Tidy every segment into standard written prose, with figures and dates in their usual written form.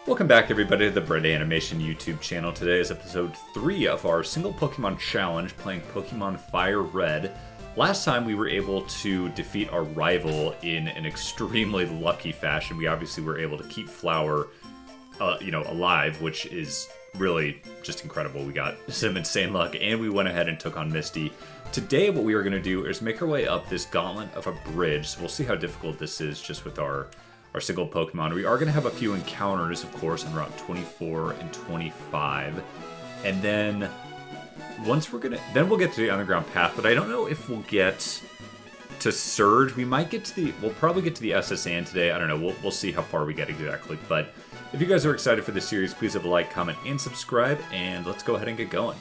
Welcome back everybody to the Bread Animation YouTube channel. Today is episode 3 of our single Pokemon challenge playing Pokemon Fire Red. Last time we were able to defeat our rival in an extremely lucky fashion. We obviously were able to keep Flower alive, which is really just incredible. We got some insane luck and we went ahead and took on Misty. Today what we are going to do is make our way up this gauntlet of a bridge. So we'll see how difficult this is just with our single Pokemon. We are going to have a few encounters, of course, on Route 24 and 25. And then we'll get to the underground path, but I don't know if we'll get to Surge. We'll probably get to the SSN today. I don't know. We'll see how far we get exactly. But if you guys are excited for this series, please have a like, comment, and subscribe, and let's go ahead and get going.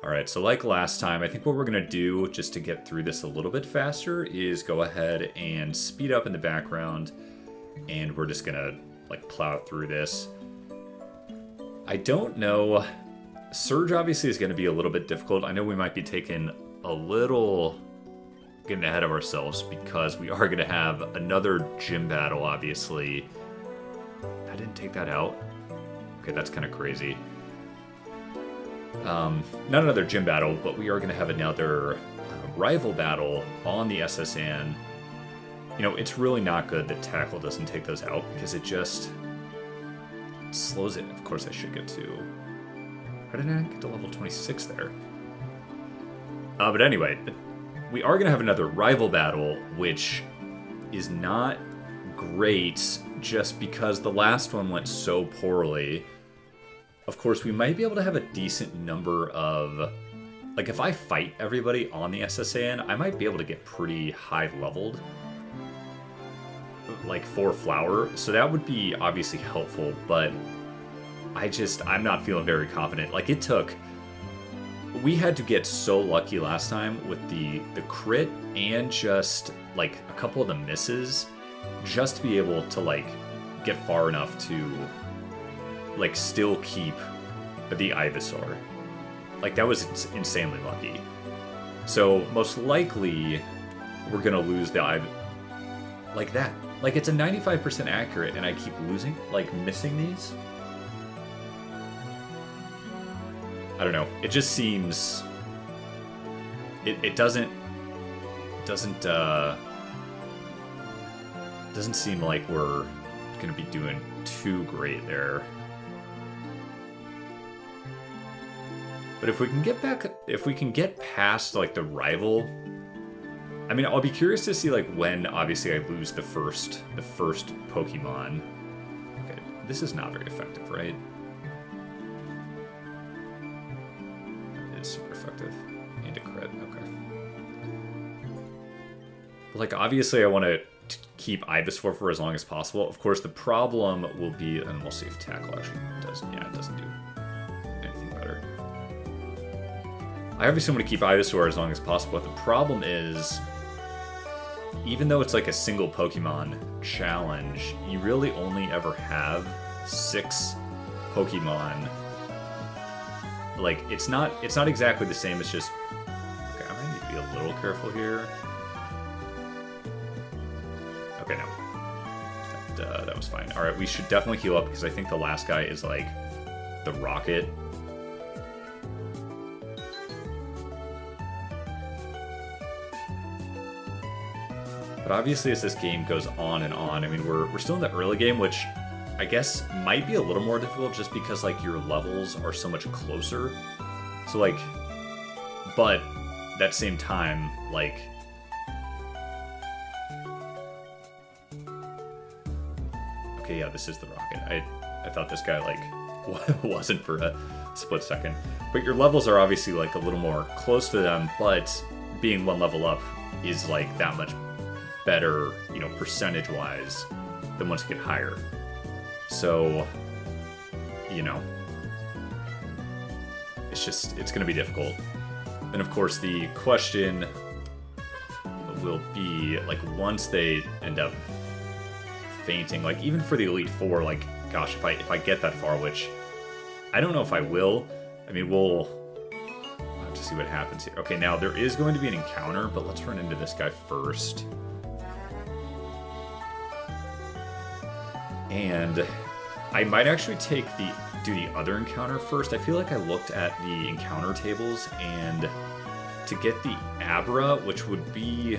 Alright, so like last time, I think what we're going to do, just to get through this a little bit faster, is go ahead and speed up in the background, and we're just going to, plow through this. I don't know. Surge obviously is going to be a little bit difficult. I know we might be getting ahead of ourselves, because we are going to have another gym battle, obviously. I didn't take that out. Okay, that's kind of crazy. Not another gym battle, but we are going to have another rival battle on the SSN. You know, it's really not good that Tackle doesn't take those out, because it just slows it. Of course, I should get to... How did I get to level 26 there? But anyway, we are going to have another rival battle, which is not great just because the last one went so poorly. Of course, we might be able to have a decent number of... if I fight everybody on the SSN, I might be able to get pretty high leveled. For Flower. So that would be obviously helpful, but I'm not feeling very confident. We had to get so lucky last time with the crit and just, a couple of the misses just to be able to, get far enough to... still keep the Ivysaur. That was insanely lucky. So, most likely, we're gonna lose the like that. It's a 95% accurate, and I keep losing, missing these. I don't know. It just seems... It doesn't seem like we're gonna be doing too great there. But if we can get past the rival, I mean, I'll be curious to see when obviously I lose the first Pokemon. Okay, this is not very effective, right? It is super effective. And a crit, okay. But obviously I want to keep Ivysaur for as long as possible. Of course, the problem will be, and we'll see if Tackle actually does. Yeah, it doesn't do anything better. I obviously want to keep Ivysaur as long as possible, but the problem is, even though it's a single Pokemon challenge, you really only ever have 6 Pokemon. It's not exactly the same, it's just... Okay, I might need to be a little careful here. Okay, no. That was fine. Alright, we should definitely heal up, because I think the last guy is, the Rocket. But obviously, as this game goes on and on, I mean, we're still in the early game, which I guess might be a little more difficult just because, your levels are so much closer. So, but that same time, okay, yeah, this is the Rocket. I thought this guy, wasn't for a split second. But your levels are obviously, a little more close to them, but being one level up is, that much better, percentage-wise than once you get higher. So, it's going to be difficult. And of course, the question will be, once they end up fainting, even for the Elite Four, gosh, if I get that far, which I don't know if I will. I mean, we'll have to see what happens here. Okay, now there is going to be an encounter, but let's run into this guy first. And I might actually do the other encounter first. I feel like I looked at the encounter tables, and to get the Abra, which would be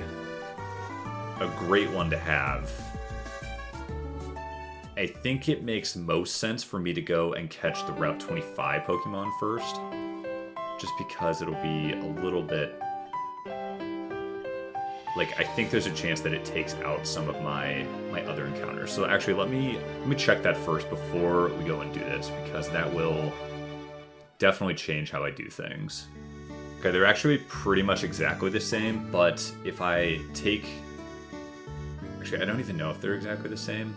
a great one to have, I think it makes most sense for me to go and catch the Route 25 Pokemon first, just because it'll be a little bit... Like, I think there's a chance that it takes out some of my other encounters. So actually, let me check that first before we go and do this, because that will definitely change how I do things. Okay, they're actually pretty much exactly the same, but if I take... Actually, I don't even know if they're exactly the same.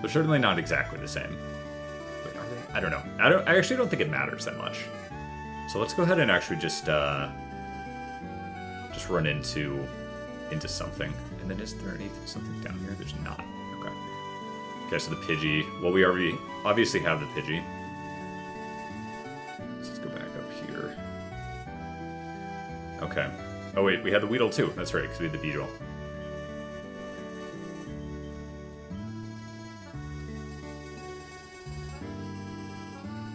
They're certainly not exactly the same. Wait, are they? I don't know. I actually don't think it matters that much. So let's go ahead and actually just run into something. And then is there something down here? There's not. Okay. Okay, so the Pidgey. Well, we already obviously have the Pidgey. So let's go back up here. Okay. Oh wait, we had the Weedle too. That's right, because we had the Beedrill.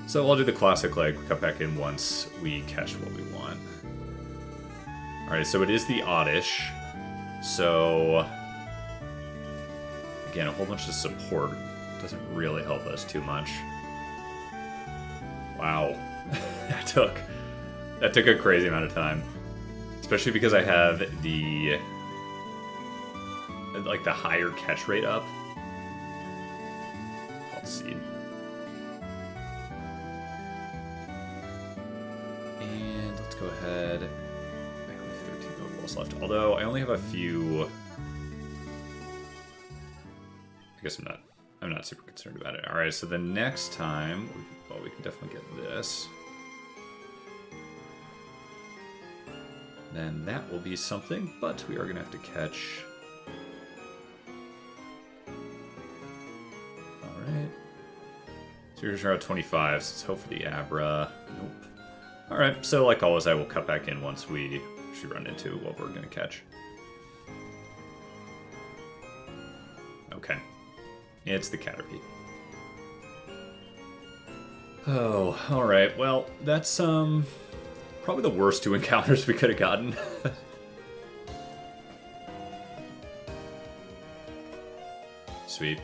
So I'll do the classic, like, cut back in once we catch what we want. Alright, so it is the Oddish. So, again, a whole bunch of support doesn't really help us too much. Wow. that took a crazy amount of time. Especially because I have the higher catch rate up. Let's see. Go ahead. I only have 13 Pokeballs left. Although I only have a few. I guess I'm not super concerned about it. Alright, so the next time, well, we can definitely get this. Then that will be something, but we are gonna have to catch. Alright. So here's Route 25, so let's hope for the Abra. Nope. Alright, so like always, I will cut back in once we run into what we're going to catch. Okay. It's the Caterpie. Oh, alright. Well, that's probably the worst two encounters we could have gotten. Sweet.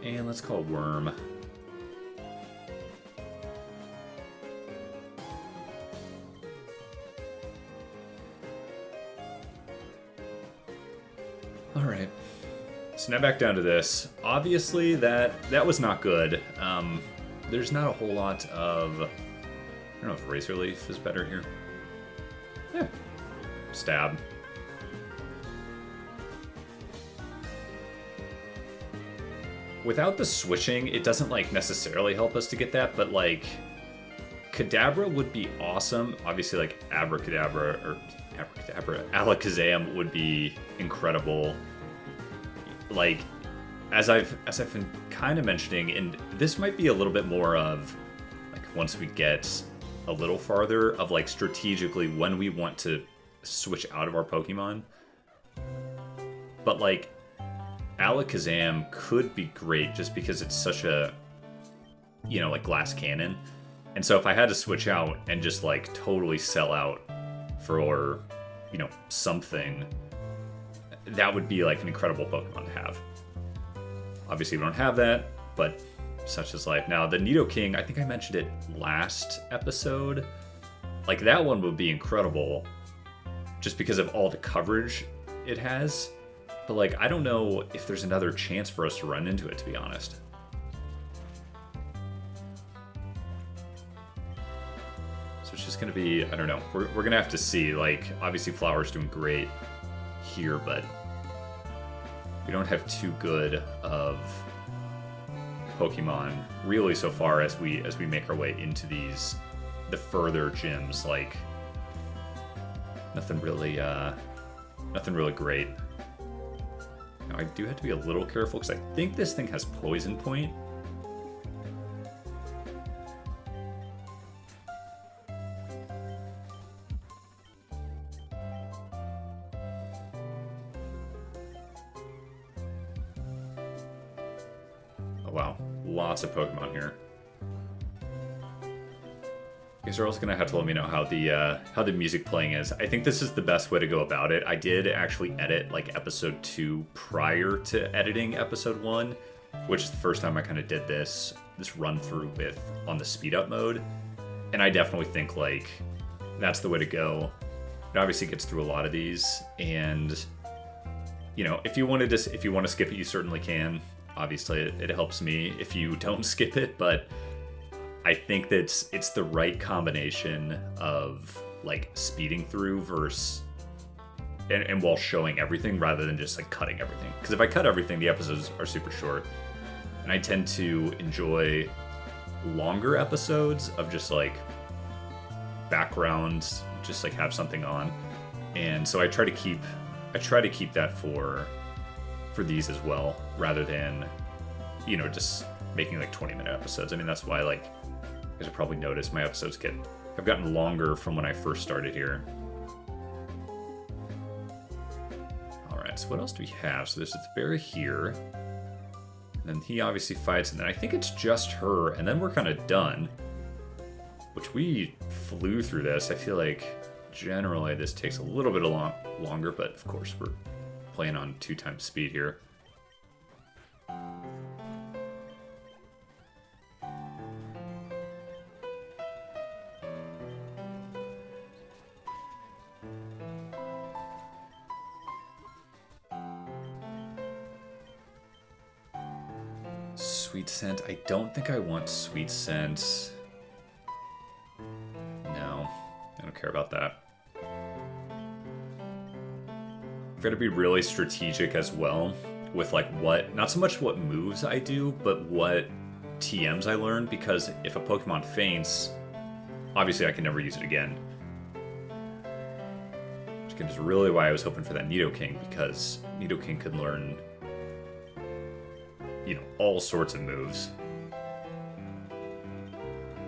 And let's call Worm. Alright. So now back down to this. Obviously, that was not good. There's not a whole lot of... I don't know if Razor Leaf is better here. Yeah. Stab. Without the switching, it doesn't, like, necessarily help us to get that, but, like, Kadabra would be awesome. Obviously, like, Alakazam would be incredible. Like, as I've been kind of mentioning, and this might be a little bit more of, like, once we get a little farther, of, like, strategically when we want to switch out of our Pokemon. But, like, Alakazam could be great just because it's such a, you know, like, glass cannon. And so if I had to switch out and just, like, totally sell out for, you know, something, that would be, like, an incredible Pokemon to have. Obviously, we don't have that, but such is life. Now, the Nidoking, I think I mentioned it last episode. Like, that one would be incredible just because of all the coverage it has. But, like, I don't know if there's another chance for us to run into it, to be honest. So it's just going to be, I don't know. We're going to have to see. Like, obviously Flower's doing great here, but we don't have too good of Pokemon really so far as we make our way into the further gyms. Like, nothing really great. Now, I do have to be a little careful because I think this thing has Poison Point. Wow, lots of Pokemon here. I guess you're also gonna have to let me know how the music playing is. I think this is the best way to go about it. I did actually edit like episode 2 prior to editing episode 1, which is the first time I kind of did this run through with on the speed up mode, and I definitely think like that's the way to go. It obviously gets through a lot of these, and you know, if you want to skip it, you certainly can. Obviously, it helps me if you don't skip it, but I think that it's the right combination of like speeding through versus and while showing everything rather than just like cutting everything. Because if I cut everything, the episodes are super short, and I tend to enjoy longer episodes of just like backgrounds, just like have something on, and so I try to keep that for these as well, rather than, you know, just making like 20-minute episodes. I mean, that's why, like, you guys have probably noticed my episodes have gotten longer from when I first started here. Alright, so what else do we have? So there's this bear here, and then he obviously fights, and then I think it's just her, and then we're kind of done, which we flew through this. I feel like generally this takes a little bit longer, but of course we're playing on 2x speed here. Sweet Scent. I don't think I want Sweet Scent. No, I don't care about that. I've got to be really strategic as well with like not so much what moves I do, but what TMs I learn, because if a Pokemon faints, obviously I can never use it again. Which is really why I was hoping for that Nidoking, because Nidoking could learn, you know, all sorts of moves.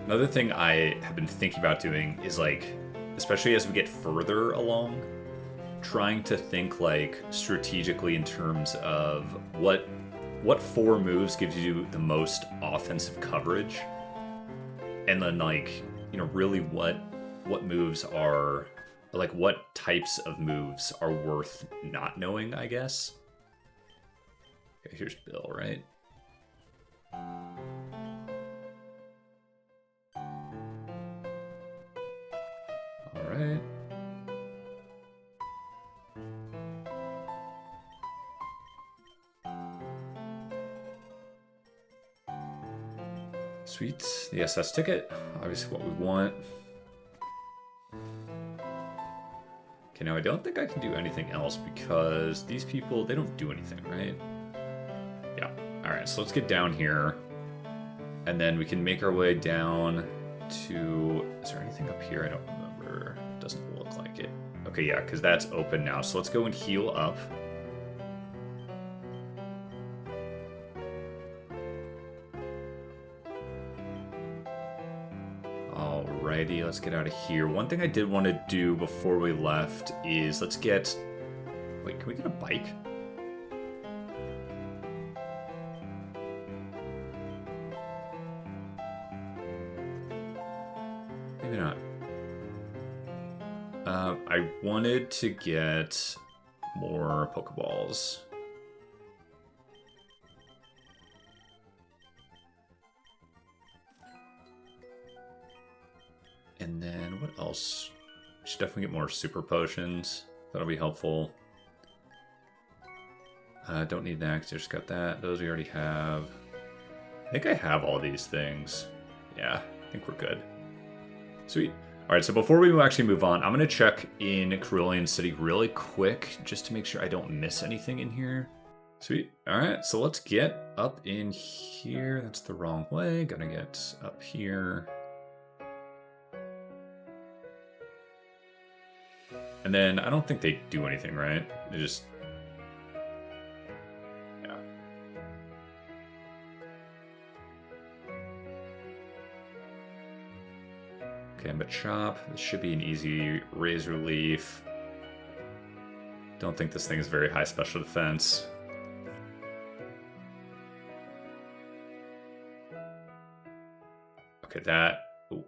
Another thing I have been thinking about doing is, like, especially as we get further along, trying to think like strategically in terms of what 4 moves gives you the most offensive coverage, and then, like, you know, really what moves are, like, what types of moves are worth not knowing, I guess. Okay, here's Bill, right? Alright. Sweet. The SS ticket. Obviously what we want. Okay, now I don't think I can do anything else because these people, they don't do anything, right? Yeah. Alright, so let's get down here. And then we can make our way down to... Is there anything up here? I don't remember. Doesn't look like it. Okay, yeah, because that's open now. So let's go and heal up. Alrighty, let's get out of here. One thing I did want to do before we left is let's get... Wait, can we get a bike? Maybe not. I wanted to get more Pokeballs. And then what else? We should definitely get more super potions. That'll be helpful. Don't need next. I just got that. Those we already have. I think I have all these things. Yeah, I think we're good. Sweet. Alright, so before we actually move on, I'm going to check in Cerulean City really quick just to make sure I don't miss anything in here. Sweet. Alright, so let's get up in here. That's the wrong way. Gotta get up here. And then I don't think they do anything, right? They just... Yeah. Okay, Machop. This should be an easy Razor Leaf. Don't think this thing is very high special defense. Okay, that... Ooh.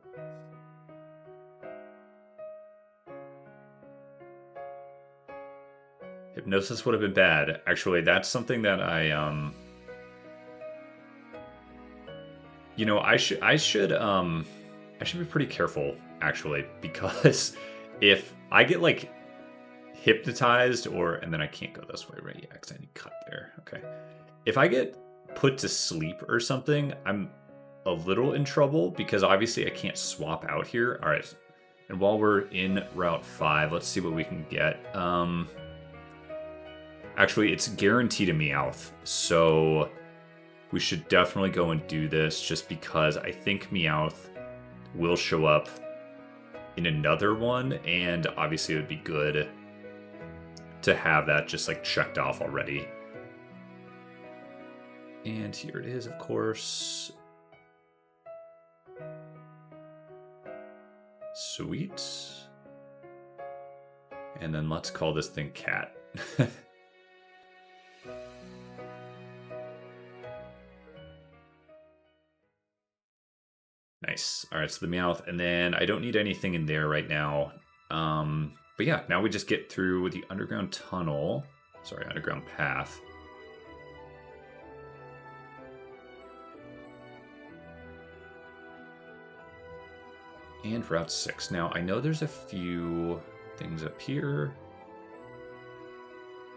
Hypnosis would have been bad. Actually, that's something that I you know, I should be pretty careful, actually, because if I get, like, hypnotized and then I can't go this way, right? Yeah, because I need cut there. Okay. If I get put to sleep or something, I'm a little in trouble because obviously I can't swap out here. All right. And while we're in Route 5, let's see what we can get. Actually, it's guaranteed a Meowth, so we should definitely go and do this just because I think Meowth will show up in another one, and obviously it would be good to have that just like checked off already. And here it is, of course. Sweet. And then let's call this thing Cat. Nice. All right, so the Meowth, and then I don't need anything in there right now. But yeah, now we just get through the underground tunnel. Sorry, underground path. And Route 6. Now, I know there's a few things up here.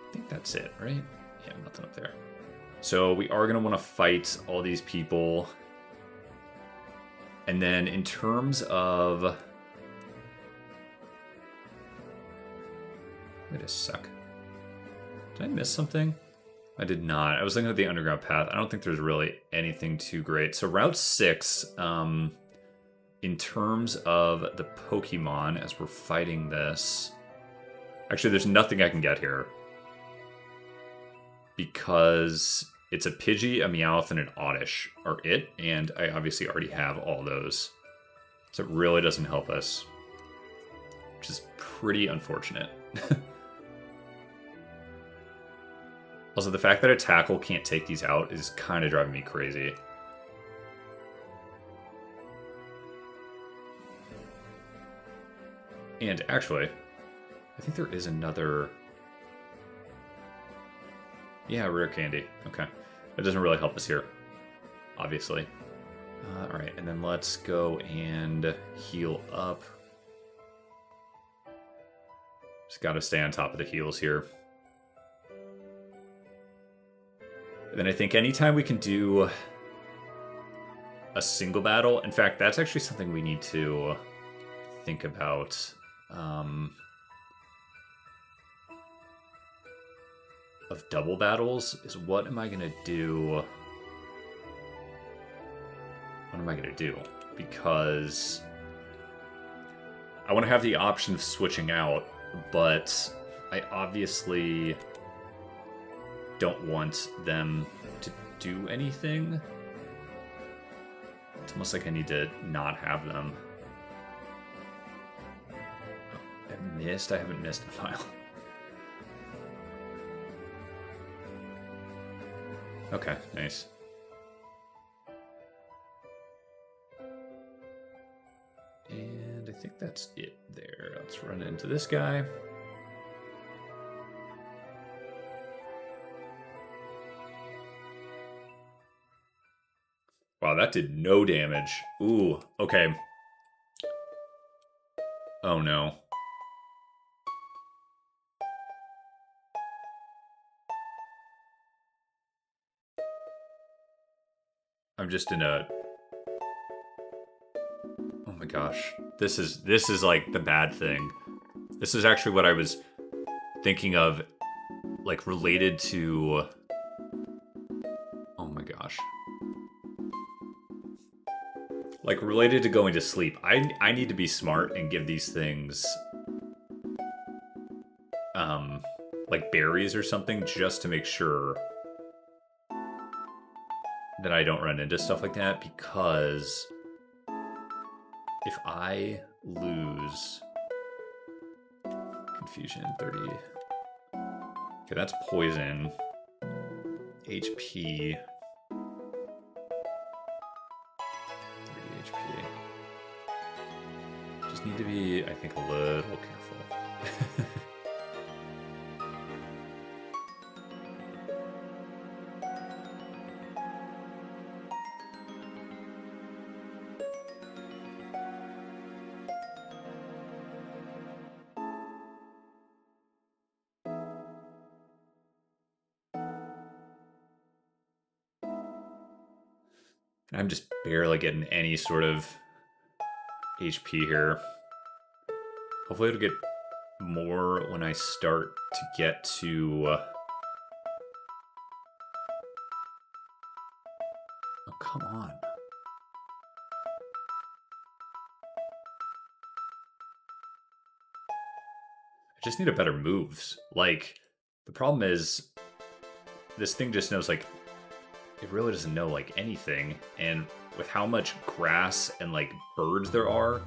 I think that's it, right? Yeah, nothing up there. So we are going to want to fight all these people. And then in terms of... Wait a sec. Did I miss something? I did not. I was looking at the underground path. I don't think there's really anything too great. So Route 6, in terms of the Pokemon, as we're fighting this... Actually, there's nothing I can get here. Because it's a Pidgey, a Meowth, and an Oddish are it. And I obviously already have all those. So it really doesn't help us. Which is pretty unfortunate. Also, the fact that a Tackle can't take these out is kind of driving me crazy. And actually, I think there is another... Yeah, rare candy. Okay. That doesn't really help us here, obviously. Alright, and then let's go and heal up. Just gotta stay on top of the heals here. And then I think anytime we can do a single battle... In fact, that's actually something we need to think about. Of double battles is what am I gonna do? What am I gonna do? Because I want to have the option of switching out, but I obviously don't want them to do anything. It's almost like I need to not have them. Oh, I missed? I haven't missed in a while. Okay, nice. And I think that's it there. Let's run into this guy. Wow, that did no damage. Ooh, okay. Oh no. I'm just in a... Oh my gosh. This is like the bad thing. This is actually what I was thinking of, like related to... Oh my gosh. Like related to going to sleep. I need to be smart and give these things like berries or something just to make sure that I don't run into stuff like that, because if I lose confusion 30. Okay, that's poison. HP. 30 HP. need to be, I think, a little careful. I'm just barely getting any sort of HP here. Hopefully it'll get more when I start to get to... Oh, come on. I just need a better moves. Like, the problem is, this thing just knows, like, it really doesn't know, like, anything. And with how much grass and, like, birds there are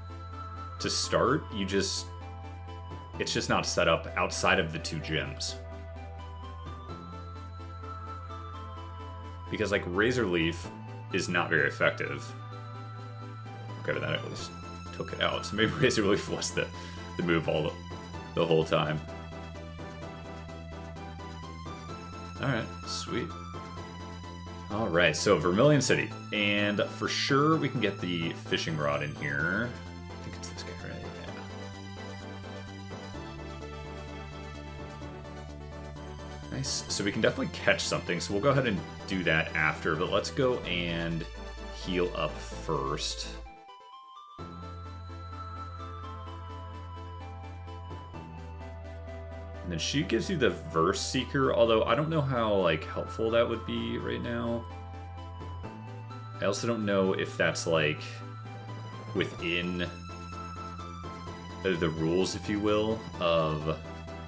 to start, it's just not set up outside of the 2 gyms. Because, like, Razor Leaf is not very effective. Okay, but that at least took it out. So maybe Razor Leaf was the move the whole time. Alright, sweet. Alright, so Vermilion City. And for sure we can get the fishing rod in here. I think it's this guy, right? Yeah. Nice. So we can definitely catch something. So we'll go ahead and do that after. But let's go and heal up first. And then she gives you the Verse Seeker, although I don't know how, like, helpful that would be right now. I also don't know if that's, like, within the rules, if you will, of...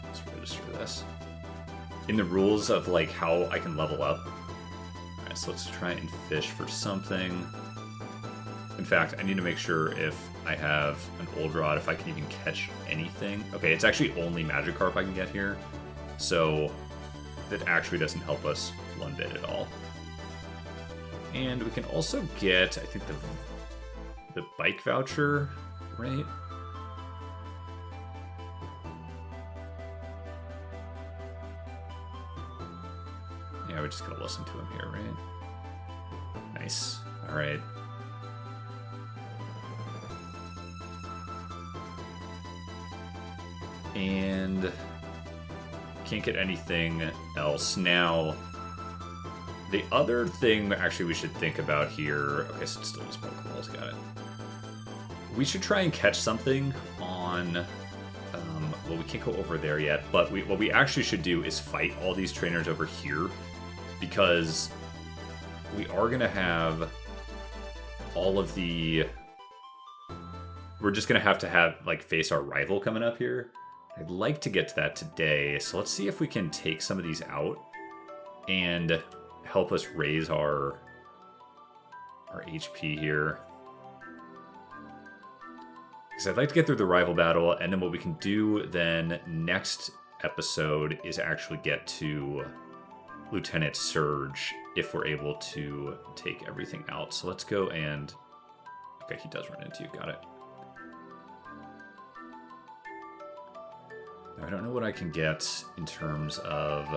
Let's register this. In the rules of, like, how I can level up. Alright, so let's try and fish for something. In fact, I need to make sure if I have an old rod, if I can even catch anything. Okay, it's actually only Magikarp I can get here. So that actually doesn't help us one bit at all. And we can also get, I think, the bike voucher, right? Yeah, we're just gonna listen to him here, right? Nice. All right. And can't get anything else. Now, the other thing actually we should think about here... Okay, so it's still just Pokeballs, got it. We should try and catch something on... well, we can't go over there yet, but what we actually should do is fight all these trainers over here, because we are going to have all of the... We're just going to have, like, face our rival coming up here. I'd like to get to that today, so let's see if we can take some of these out and help us raise our HP here. Because I'd like to get through the rival battle, and then what we can do then next episode is actually get to Lieutenant Surge if we're able to take everything out. So let's go and... Okay, he does run into you, got it. I don't know what I can get in terms of...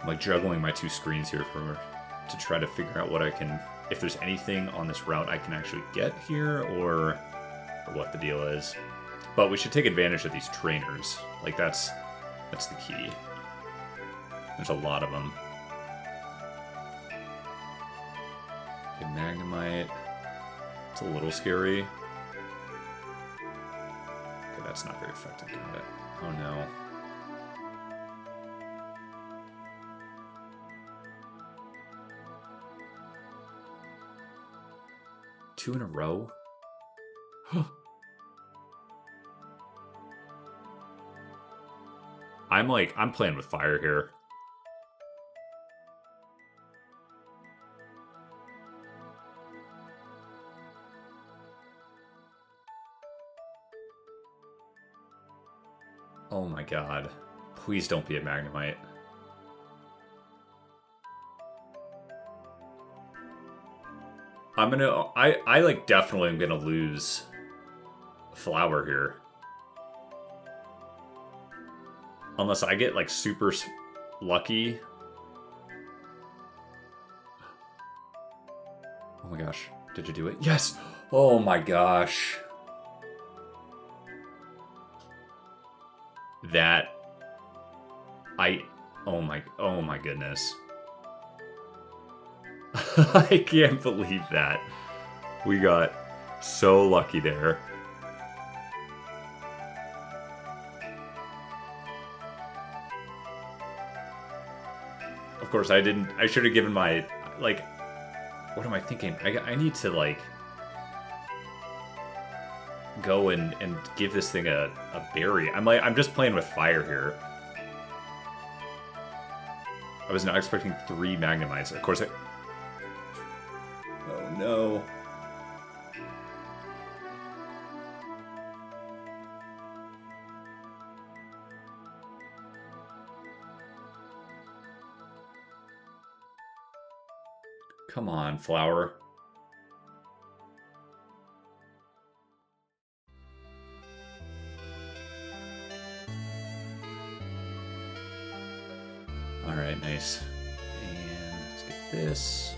I'm like juggling my 2 screens here to try to figure out what I can... If there's anything on this route I can actually get here, or what the deal is. But we should take advantage of these trainers. Like, that's the key. There's a lot of them. Okay, Magnemite... It's a little scary. Okay, that's not very effective. Got it. Oh no. Two in a row? I'm playing with fire here. Oh my god. Please don't be a Magnemite. I like definitely am gonna lose Flower here. Unless I get like super lucky. Oh my gosh. Did you do it? Yes! Oh my gosh. That... oh my goodness. I can't believe that. We got so lucky there. Of course, I should have given my, like, what am I thinking? I need to, like, go and give this thing a berry. I'm just playing with fire here. I was not expecting 3 Magnemites. Of course, oh no. Come on, Flower. Alright, nice. And let's get this.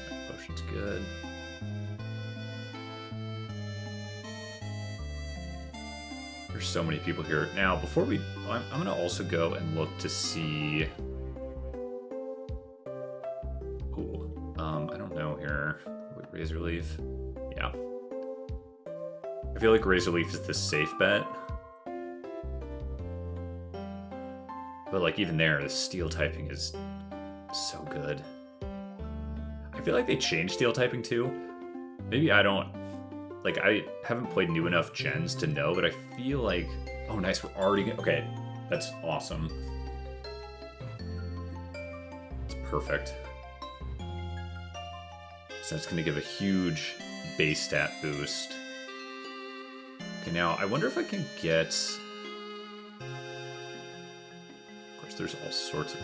That potion's good. There's so many people here. Now, before we... I'm going to also go and look to see... Ooh, I don't know here. Razor Leaf? Yeah. I feel like Razor Leaf is the safe bet. But, like, even there, the steel typing is so good. I feel like they changed steel typing, too. Maybe I don't... Like, I haven't played new enough gens to know, but I feel like... Oh, nice, we're already... Okay, that's awesome. It's perfect. So that's going to give a huge base stat boost. Okay, now, I wonder if I can get... There's all sorts of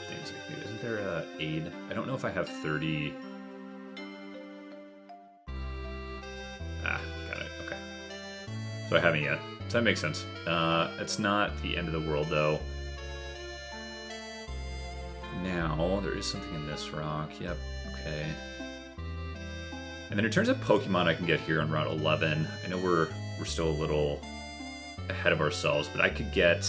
things I can do. Isn't there a aid? I don't know if I have 30. Ah, got it. Okay. So I haven't yet. So that makes sense. It's not the end of the world, though. Now, there is something in this rock. Yep. Okay. And then in terms of Pokemon I can get here on Route 11, I know we're still a little ahead of ourselves, but I could get...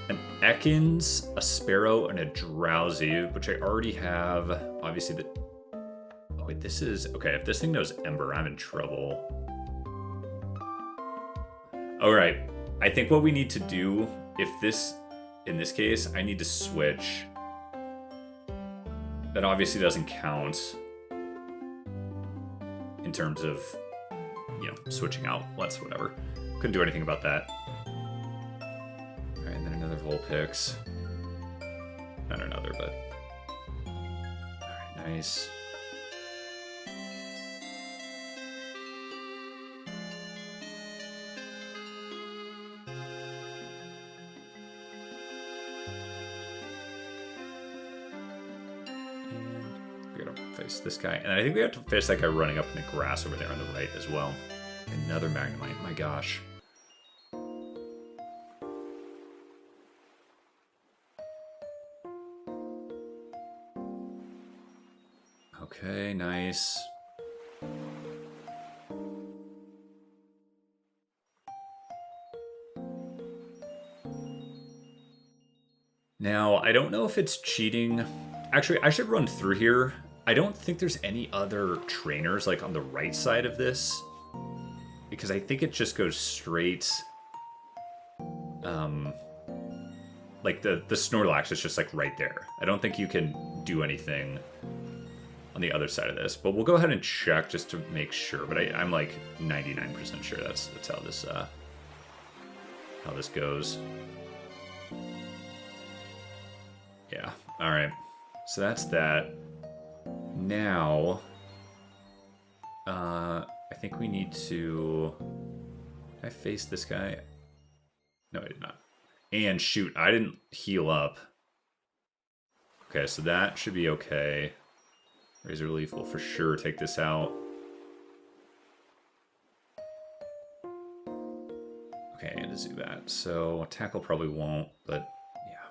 an Ekans, a Sparrow, and a Drowsy, which I already have. Obviously, the... Oh, wait, this is... Okay, if this thing knows Ember, I'm in trouble. Alright, I think what we need to do, if this... In this case, I need to switch. That obviously doesn't count. In terms of, you know, switching out. Let's whatever. Couldn't do anything about that. And then another Vulpix. Not another, but... Alright, nice. And we gotta face this guy. And I think we have to face that guy running up in the grass over there on the right as well. Another Magnemite, my gosh. Okay, nice. Now, I don't know if it's cheating. Actually, I should run through here. I don't think there's any other trainers, like, on the right side of this. Because I think it just goes straight... like, the Snorlax is just, like, right there. I don't think you can do anything on the other side of this, but we'll go ahead and check just to make sure. But I'm like 99% sure that's how this goes. Yeah. All right. So that's that. Now, I think we need to. Did I face this guy? No, I did not. And shoot, I didn't heal up. Okay, so that should be okay. Razor Leaf will for sure take this out. Okay, and a Zubat. So Tackle probably won't, but yeah.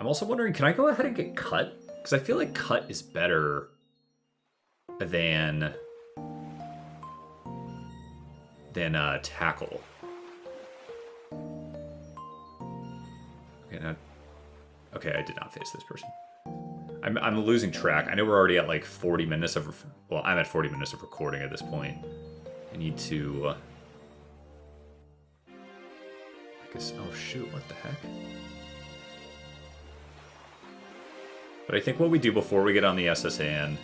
I'm also wondering, can I go ahead and get Cut? Because I feel like Cut is better than Tackle. Okay, now, okay, I did not face this person. I'm losing track. I know we're already at like 40 minutes of... Well, I'm at 40 minutes of recording at this point. I need to... I guess... Oh, shoot. What the heck? But I think what we do before we get on the SSN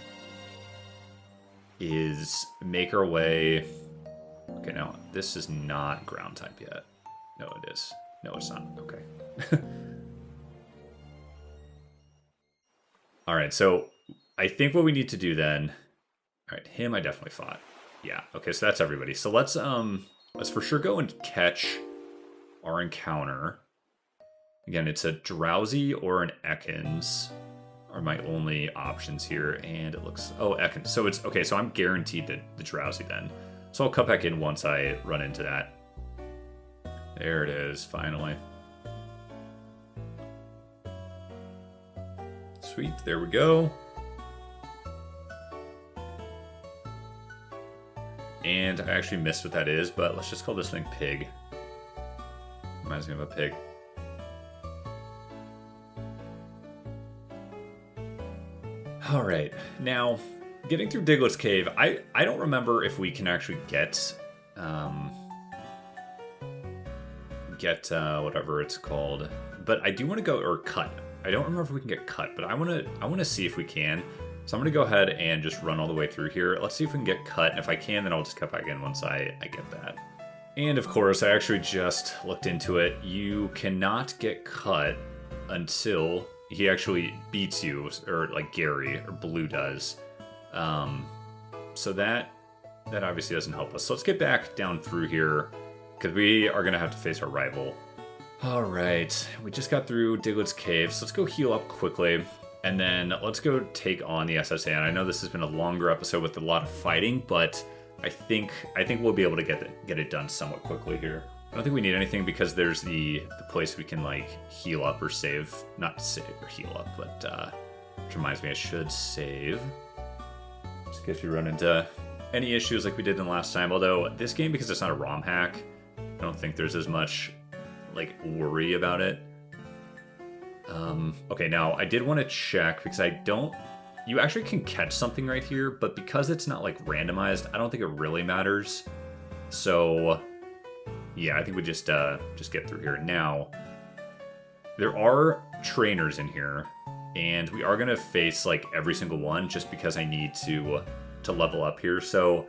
is make our way... Okay, now, this is not ground type yet. No, it is. No, it's not. Okay. Alright, so I think what we need to do then... Alright, him I definitely fought. Yeah, okay, so that's everybody. So let's for sure go and catch our encounter. Again, it's a Drowsy or an Ekans are my only options here, and it looks... Oh, Ekans. So it's... Okay, so I'm guaranteed the Drowsy then. So I'll cut back in once I run into that. There it is, finally. Sweet, there we go. And I actually missed what that is, but let's just call this thing Pig. Reminds me of a pig. Alright, now, getting through Diglett's Cave, I don't remember if we can actually get whatever it's called. But I do want to go, or Cut. I don't remember if we can get Cut, but I want to see if we can. So I'm going to go ahead and just run all the way through here. Let's see if we can get Cut, and if I can, then I'll just cut back in once I get that. And of course, I actually just looked into it. You cannot get Cut until he actually beats you, or like Gary, or Blue does. So that obviously doesn't help us. So let's get back down through here, because we are going to have to face our rival. Alright, we just got through Diglett's Cave, so let's go heal up quickly, and then let's go take on the SSN. I know this has been a longer episode with a lot of fighting, but I think we'll be able to get it done somewhat quickly here. I don't think we need anything because there's the place we can like heal up or save. Not save or heal up, but which reminds me I should save. Just in case we run into any issues like we did in the last time. Although this game, because it's not a ROM hack, I don't think there's as much like worry about it. Okay, now I did want to check because you actually can catch something right here, but because it's not like randomized, I don't think it really matters. So yeah, I think we just get through here. Now, there are trainers in here, and we are gonna face like every single one just because I need to level up here. So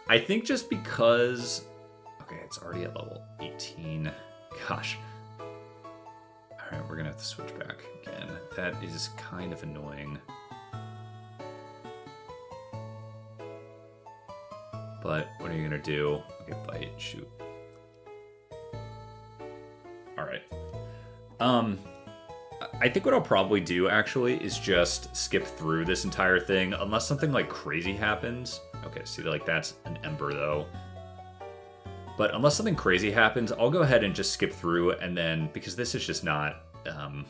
I think just because, okay, it's already at level 18. Gosh. All right, we're gonna have to switch back again. That is kind of annoying. But what are you gonna do? Okay, bite, shoot. Alright. I think what I'll probably do, actually, is just skip through this entire thing, unless something, like, crazy happens. Okay, see, like, that's an Ember, though. But unless something crazy happens, I'll go ahead and just skip through, and then, because this is just not, I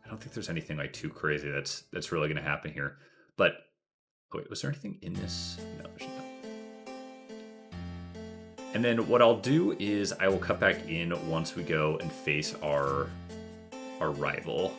don't think there's anything, like, too crazy that's really gonna happen here. But, oh, wait, was there anything in this? No, there's not. And then what I'll do is I will cut back in once we go and face our rival.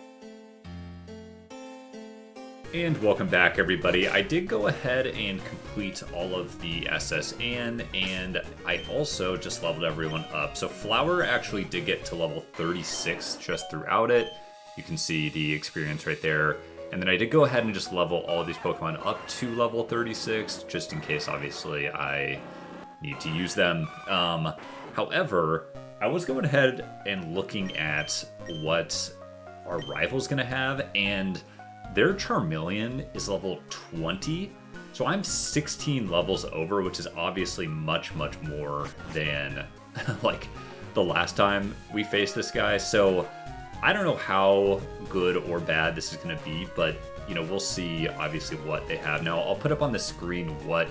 And welcome back, everybody. I did go ahead and complete all of the SSN, and I also just leveled everyone up. So Flower actually did get to level 36 just throughout it. You can see the experience right there. And then I did go ahead and just level all of these Pokemon up to level 36, just in case, obviously, I need to use them. However, I was going ahead and looking at what our rival's gonna have, and their Charmeleon is level 20, so I'm 16 levels over, which is obviously much, much more than like the last time we faced this guy, so I don't know how good or bad this is going to be, but, you know, we'll see, obviously, what they have. Now, I'll put up on the screen what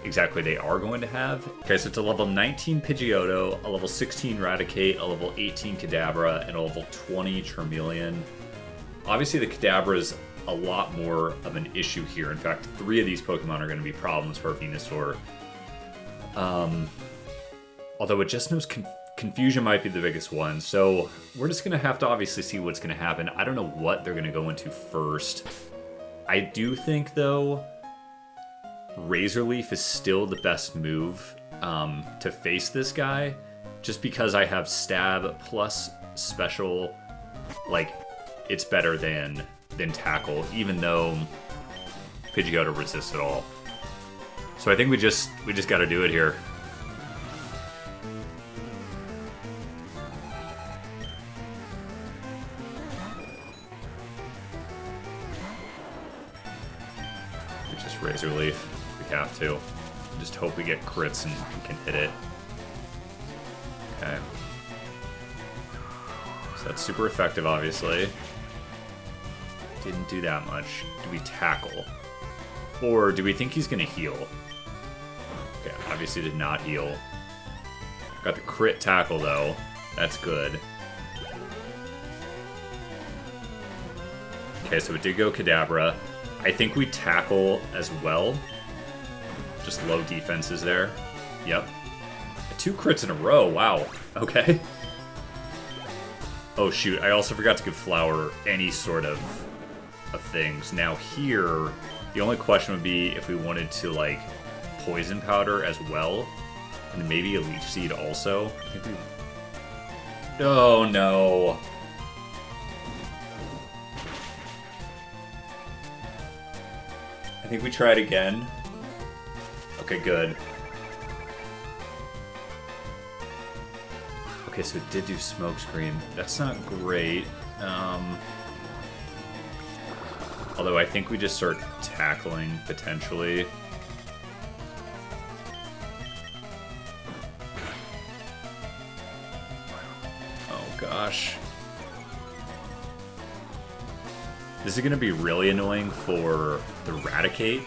exactly they are going to have. Okay, so it's a level 19 Pidgeotto, a level 16 Raticate, a level 18 Kadabra, and a level 20 Charmeleon. Obviously, the Kadabra is a lot more of an issue here. In fact, 3 of these Pokemon are going to be problems for Venusaur. Although it just knows Confusion might be the biggest one, so we're just going to have to obviously see what's going to happen. I don't know what they're going to go into first. I do think, though, Razor Leaf is still the best move to face this guy, just because I have Stab plus Special. Like, it's better than Tackle, even though Pidgeotto resists it all. So I think we just got to do it here. Razor Leaf. We have to. Just hope we get crits and can hit it. Okay. So that's super effective, obviously. Didn't do that much. Do we tackle? Or do we think he's going to heal? Okay, obviously did not heal. Got the crit tackle, though. That's good. Okay, so it did go Kadabra. I think we tackle as well. Just low defenses there. Yep. 2 crits in a row. Wow. Okay. Oh, shoot. I also forgot to give Flower any sort of things. Now here, the only question would be if we wanted to, like, Poison Powder as well. And maybe a Leech Seed also. I think we... Oh, no. I think we try it again. Okay, good. Okay, so it did do Smokescreen. That's not great. Although I think we just start tackling, potentially. Oh, gosh. This is going to be really annoying for the Raticate.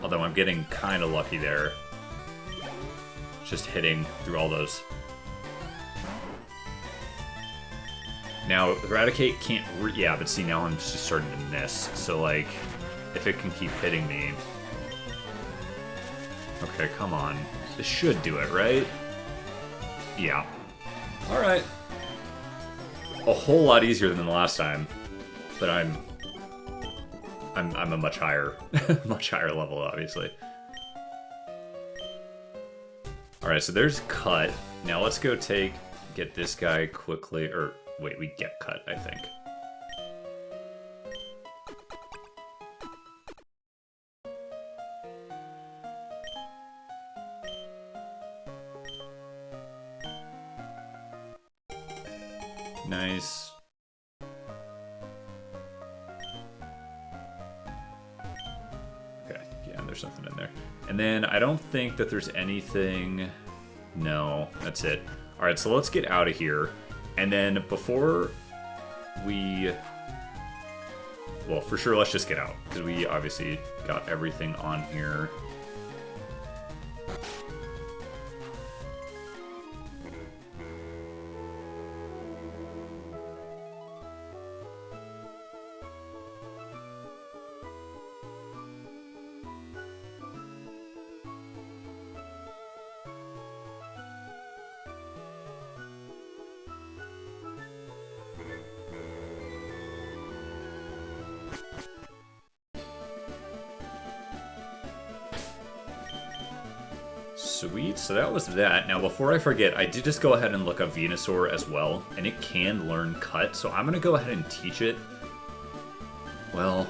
Although I'm getting kind of lucky there. Just hitting through all those. Now, the Raticate can't... yeah, but see, now I'm just starting to miss. So, like, if it can keep hitting me... Okay, come on. This should do it, right? Yeah. Alright. A whole lot easier than the last time. But I'm a much higher level, obviously. Alright, so there's Cut. Now let's go get this guy quickly, or wait, we get Cut, I think. Nice. Okay, yeah, there's something in there. And then I don't think that there's anything... No, that's it. Alright, so let's get out of here. And then before we... Well, for sure, let's just get out. Because we obviously got everything on here. Sweet, so that was that. Now, before I forget, I did just go ahead and look up Venusaur as well, and it can learn Cut, so I'm going to go ahead and teach it. Well,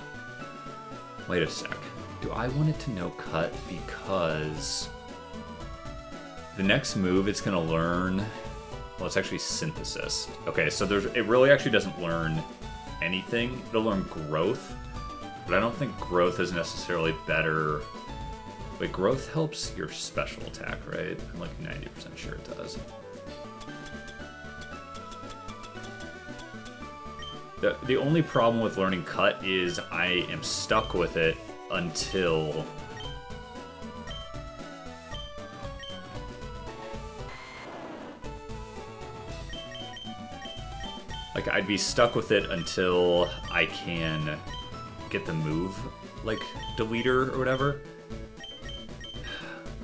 wait a sec. Do I want it to know Cut? Because the next move it's going to learn... Well, it's actually Synthesis. Okay, so it really actually doesn't learn anything. It'll learn Growth, but I don't think Growth is necessarily better Wait, growth helps your special attack, right? I'm like 90% sure it does. The only problem with learning cut is I am stuck with it until... Like, I'd be stuck with it until I can get the move, like, deleter or whatever.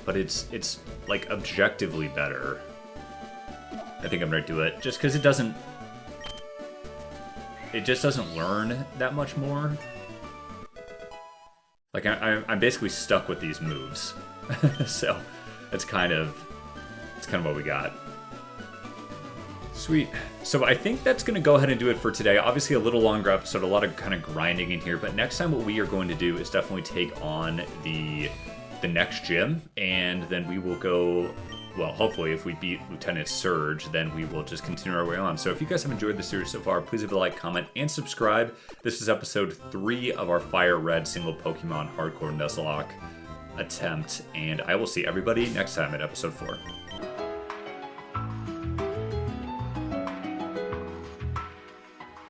But it's like, objectively better. I think I'm gonna do it, just because it doesn't... It just doesn't learn that much more. Like, I'm basically stuck with these moves. So, it's kind of what we got. Sweet. So I think that's going to go ahead and do it for today. Obviously a little longer episode, a lot of kind of grinding in here, but next time what we are going to do is definitely take on the next gym, and then we will go, well, hopefully if we beat Lieutenant Surge, then we will just continue our way on. So if you guys have enjoyed the series so far, please leave a like, comment, and subscribe. This is episode 3 of our Fire Red single Pokemon hardcore Nuzlocke attempt, and I will see everybody next time at episode 4.